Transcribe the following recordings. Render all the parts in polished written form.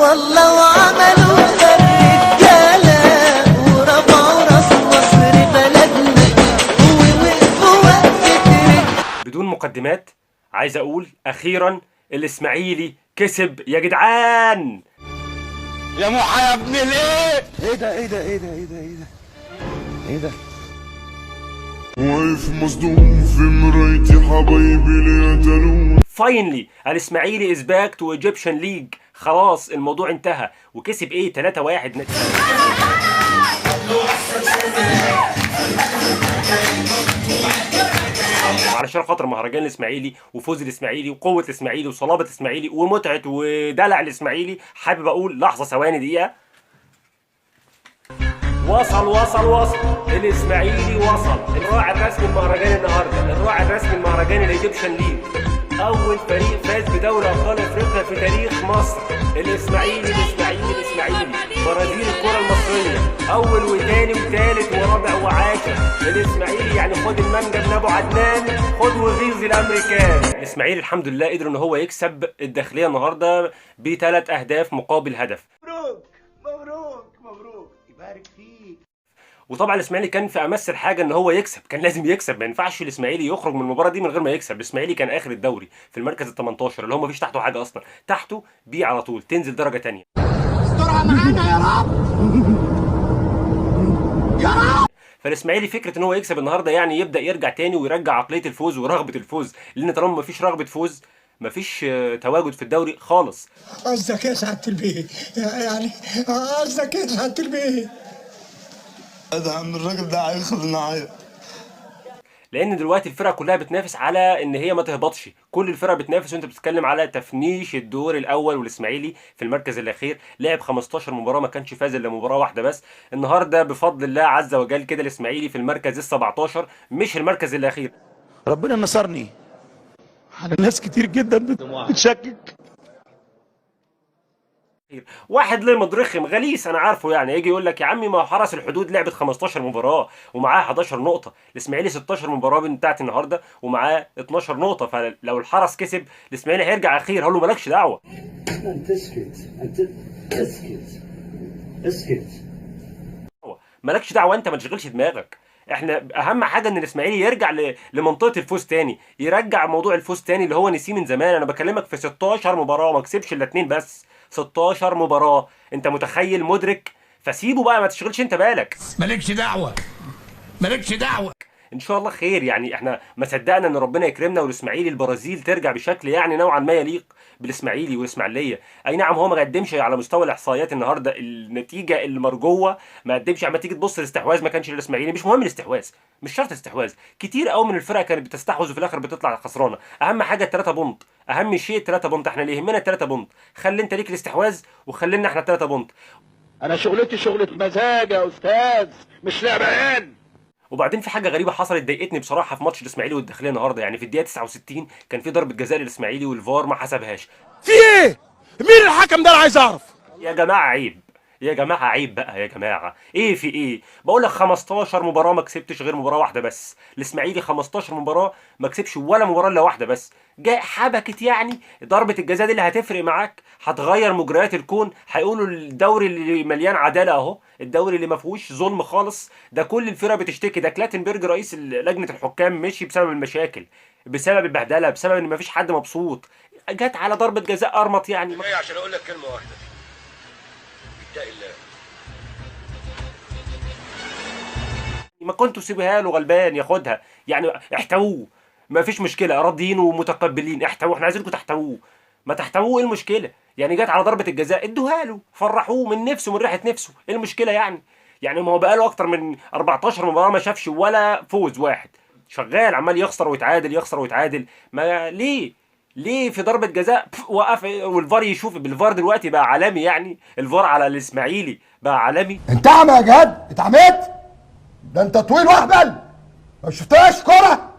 والله وعملوا الرجالة ورفعوا راس مصر بلدنا ووقفوا وقفة. بدون مقدمات عايز اقول اخيرا الاسماعيلي كسب يا جدعان. يا موحى يا ابن الايه؟ ايه ده ايه ده ايه ده ايه ده ايه ده ايه ده؟ واقف مصدوم في مرايتي حبايبي ليقتلون. فاينلي الاسماعيلي از باك تو ايجيبشن ليج. خلاص الموضوع انتهى. وكسب ايه 3-1. علشان خاطر مهرجان الاسماعيلي وفوز الاسماعيلي وقوه الاسماعيلي وصلابه الاسماعيلي ومتعه ودلع الاسماعيلي، حابب اقول لحظه ثواني دقيقه. وصل الاسماعيلي وصل. الراعي الرسمي المهرجان النهارده، الراعي الرسمي المهرجان الايجيبشن ليج. اول فريق فاز بدوري ابطال افريقيا في تاريخ مصر. الاسماعيلي برازيل الكره المصريه. اول وثاني وثالث ورابع وعاشر. الاسماعيلي يعني خد المانجا من ابو عدنان، خد وغيظ الامريكان. الاسماعيلي الحمد لله قدر ان هو يكسب الداخليه النهارده ب3 أهداف مقابل هدف. مبروك يبارك فيك. وطبعا الاسماعيلي كان في امس الحاجه ان هو يكسب، كان لازم يكسب، ما ينفعش الاسماعيلي يخرج من المباراه دي من غير ما يكسب. الاسماعيلي كان اخر الدوري في المركز ال18 اللي هو مفيش تحته حاجه اصلا، تحته بيه على طول تنزل درجه ثانيه. استرها معانا يا رب يا رب. فالاسماعيلي فكره ان هو يكسب النهارده يعني يبدا يرجع تاني ويرجع عقليه الفوز ورغبه الفوز، لان طالما مفيش رغبه فوز مفيش تواجد في الدوري خالص. قصدك ايه يا سعاده البيه؟ يعني قصدك ايه يا سعاده البيه؟ ده من الراجل ده هيخلينا نعيط. لان دلوقتي الفرقه كلها بتنافس على ان هي ما تهبطش، كل الفرقه بتنافس، وانت بتتكلم على تفنيش الدور الاول. والاسماعيلي في المركز الاخير لعب 15 مباراه ما كانش فاز الا مباراه واحده بس. النهارده بفضل الله عز وجل كده الاسماعيلي في المركز ال17 مش المركز الاخير. ربنا نصرني على ناس كتير جدا بتشكك. واحد ليه مضرخم غليس انا عارفه، يعني يجي يقول لك يا عمي ما هو حرس الحدود لعبت 15 مباراه ومعاه 11 نقطه. الاسماعيلي 16 مباراه بتاعت النهارده ومعاه 12 نقطه، فلو الحرس كسب الاسماعيلي هيرجع اخير. هقول له مالكش دعوه. اسكت مالكش دعوه، انت ما تشغلش دماغك. احنا اهم حاجه ان الاسماعيلي يرجع لمنطقه الفوز تاني، يرجع موضوع الفوز تاني اللي هو نسيه من زمان. انا بكلمك في 16 مباراه ما كسبش الا 2 بس. 16 مباراه، انت متخيل مدرك؟ فسيبه بقى، ما تشغلش انت بالك. مالكش دعوه ان شاء الله خير. يعني احنا ما صدقنا ان ربنا يكرمنا والاسماعيلي البرازيل ترجع بشكل يعني نوعا ما يليق بالاسماعيلي والاسماعيليه. اي نعم هو ما قدمش على مستوى الاحصائيات النهارده، النتيجه المرجوه ما قدمش. اما تيجي تبص الاستحواذ ما كانش للاسماعيلي، مش مهم الاستحواذ، مش شرط الاستحواذ. كتير قوي من الفرق كانت بتستحوذ وفي الاخر بتطلع خسرانه. اهم حاجه ال3 بونت، اهم شيء ال3 بونت. احنا اللي يهمنا ال3 بونت. خلي انت ليك الاستحواذ وخلينا احنا 3 بونت. انا شغلتي شغله مزاج يا استاذ، مش لعبان. وبعدين في حاجه غريبه حصلت ضايقتني بصراحه في ماتش الاسماعيلي والداخليه النهارده. يعني في الدقيقه 69 كان في ضربه جزاء للاسماعيلي والفار ما حسبهاش. في ايه؟ مين الحكم ده؟ انا عايز اعرف. يا جماعه عيب، يا جماعه عيب بقى، يا جماعه ايه في ايه؟ بقول لك 15 مباراه ما كسبتش غير مباراه واحده بس. الاسماعيلي 15 مباراه ما كسبش ولا مباراه الا واحده بس. جاي حبكت يعني ضربه الجزاء دي اللي هتفرق معاك، هتغير مجريات الكون. هيقولوا الدوري اللي مليان عداله اهو، الدوري اللي ما فيهوش ظلم خالص. ده كل الفرق بتشتكي، ده كلاتنبرج رئيس لجنه الحكام مشي بسبب المشاكل، بسبب البهدله، بسبب ان ما فيش حد مبسوط. جت على ضربه جزاء ارمط يعني. جاي عشان اقول لك كلمه واحده، اتقي الله. ما كنتوا سيبوها له غلبان ياخدها يعني، احتووه ما فيش مشكله، راضيين ومتقبلين. احتووه، احنا عايزينكم تحتووه. ما تحتووه، ايه المشكله؟ يعني جت على ضربه الجزاء ادوها له، فرحوه من نفسه، من ريحه نفسه، ايه المشكله يعني؟ يعني ما هو بقاله اكتر من 14 مباراه ما شافش ولا فوز واحد، شغال عمال يخسر ويتعادل يخسر ويتعادل. ما ليه في ضربه جزاء وقف والفار يشوف؟ بالفار دلوقتي بقى عالمي، يعني الفار على الاسماعيلي بقى عالمي. انت اعمى يا جهاد؟ اتعميت؟ ده انت طويل واهبل، ما شفتهاش كوره؟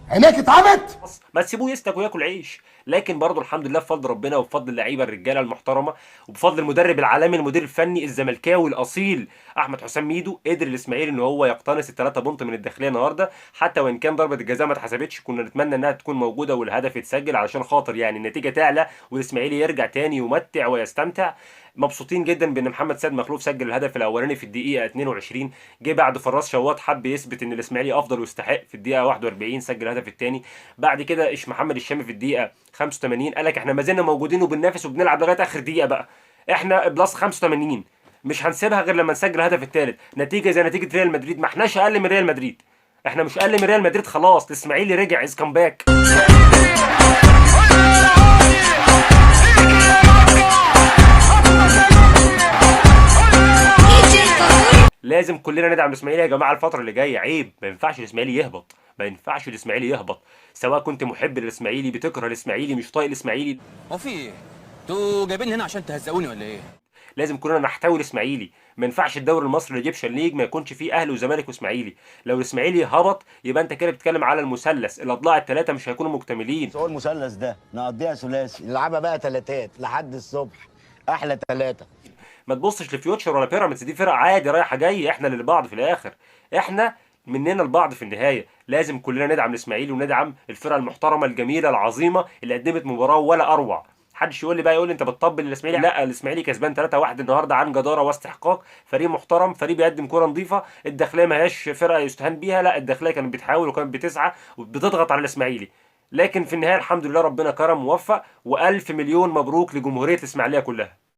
عينيك اتعمت؟ ما تسيبوه يستك وياكل عيش. لكن برضه الحمد لله بفضل ربنا وبفضل اللعيبه الرجاله المحترمه وبفضل المدرب العالمي المدير الفني الزملكاوي الاصيل احمد حسام ميدو، قدر الاسماعيلي ان هو يقتنص الثلاثه بونت من الداخليه النهارده. حتى وان كان ضربه الجزاء ما اتحسبتش، كنا نتمنى انها تكون موجوده والهدف يتسجل علشان خاطر يعني النتيجه تعلى والاسماعيلي يرجع تاني يمتع ويستمتع. مبسوطين جدا بان محمد سيد مخلوف سجل الهدف الاولاني في الدقيقه 22، جه بعد فراس شواط حب يثبت ان الاسماعيلي افضل ويستحق في الدقيقه 41 سجل الهدف الثاني. بعد كده ايش محمد الشامي في الدقيقه 85 قال لك احنا ما زلنا موجودين وبننافس وبنلعب لغايه اخر دقيقه بقى، احنا بلس 85 مش هنسيبها غير لما نسجل الهدف الثالث. نتيجه زي نتيجه ريال مدريد، ما احناش اقل من ريال مدريد، احنا مش اقل من ريال مدريد خلاص. الاسماعيلي رجع از كامباك. لازم كلنا ندعم الاسماعيلي يا جماعه الفتره اللي جايه، عيب، ما ينفعش الاسماعيلي يهبط، ما ينفعش الاسماعيلي يهبط. سواء كنت محب للاسماعيلي بتكره الاسماعيلي مش طايق الاسماعيلي، هو في ايه؟ انتوا جايبين هنا عشان تهزقوني ولا ايه؟ لازم كلنا نحتوي الاسماعيلي. ما ينفعش الدوري المصري الايجيبشن ليج ما يكونش فيه اهلي وزمالك واسماعيلي. لو الاسماعيلي هبط يبقى انت كده بتتكلم على المثلث، الاضلاع الثلاثه مش هيكونوا مكتملين. هو المثلث ده نقضيها ثلاثي، نلعبها بقى ثلاثات لحد الصبح، احلى ثلاثه. ما تبصش لفيوتشر ولا بيراميدز، دي فرق عادي رايحه جايه، احنا اللي لبعض في الاخر، احنا مننا لبعض في النهايه. لازم كلنا ندعم الاسماعيلي وندعم الفرقه المحترمه الجميله العظيمه اللي قدمت مباراه ولا اروع. محدش يقول لي بقى يقول لي انت بتطبل الاسماعيلي، لا، الاسماعيلي كسبان 3-1 النهارده عن جداره واستحقاق، فريق محترم، فريق بيقدم كوره نظيفه. الداخليه ما هياش فرقه يستهان بيها، لا، الداخليه كانت بتحاول وكانت بتسعى وبتضغط على الاسماعيلي، لكن في النهايه الحمد لله ربنا كرم ووفق، والف مليون مبروك لجمهوريه الاسماعيليه كلها.